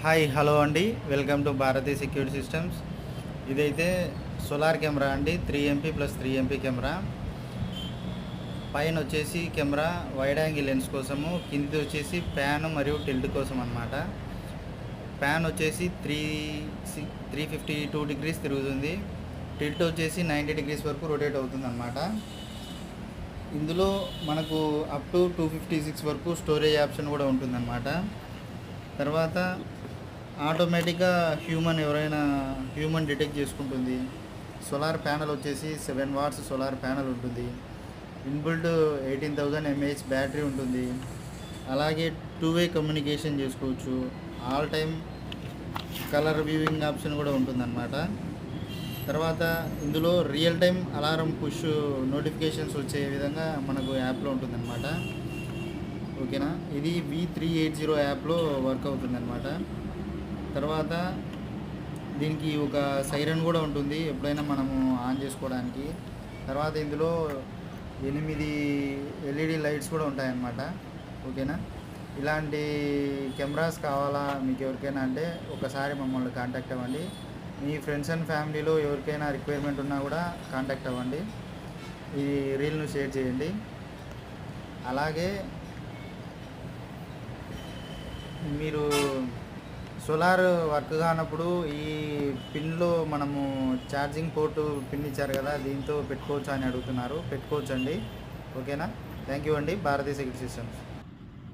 Hi hello అండి, welcome to Bharati security systems. ఇదైతే solar camera అండి, 3 MP ప్లస్ 3 MP కెమెరా. పైన వచ్చేసి కెమెరా వైడ్ యాంగిల్ లెన్స్ కోసము, కింది వచ్చేసి ప్యాన్ మరియు టిల్ట్ కోసం అన్నమాట. ప్యాన్ వచ్చేసి 352 డిగ్రీస్ తిరుగుతుంది, టిల్ట్ వచ్చేసి 90 డిగ్రీస్ వరకు రొటేట్ అవుతుంది అన్నమాట. ఇందులో మనకు అప్ టు 256 వరకు స్టోరేజ్ ఆప్షన్ కూడా ఉంటుందన్నమాట. తర్వాత ఆటోమేటిక్గా ఎవరైనా హ్యూమన్ డిటెక్ట్ చేసుకుంటుంది. సోలార్ ప్యానల్ వచ్చేసి 7 వాట్స్ సోలార్ ప్యానల్ ఉంటుంది. ఇన్బిల్డ్ 18,000 mAh బ్యాటరీ ఉంటుంది. అలాగే 2-వే కమ్యూనికేషన్ చేసుకోవచ్చు. All time colour viewing option కూడా ఉంటుందన్నమాట. తర్వాత ఇందులో real time alarm push notifications వచ్చే విధంగా మనకు యాప్లో ఉంటుందన్నమాట. ఓకేనా, ఇది V380 యాప్లో వర్క్ అవుతుందన్నమాట. తర్వాత దీనికి ఒక సైరన్ కూడా ఉంటుంది ఎప్పుడైనా మనము ఆన్ చేసుకోవడానికి. తర్వాత ఇందులో 8 LED లైట్స్ కూడా ఉంటాయన్నమాట. ఓకేనా, ఇలాంటి కెమెరాస్ కావాలా మీకు ఎవరికైనా అంటే ఒకసారి మమ్మల్ని కాంటాక్ట్ అవ్వండి. మీ ఫ్రెండ్స్ అండ్ ఫ్యామిలీలో ఎవరికైనా రిక్వైర్మెంట్ ఉన్నా కూడా కాంటాక్ట్ అవ్వండి. ఈ రీల్ను షేర్ చేయండి. అలాగే మీరు సోలార్ వర్క్ కానప్పుడు ఈ పిన్లో మనము ఛార్జింగ్ పోర్టు పిన్ ఇచ్చారు కదా, దీంతో పెట్టుకోవచ్చు అని అడుగుతున్నారు. పెట్టుకోవచ్చండి. ఓకేనా, థ్యాంక్ యూ అండి. Bharati security systems.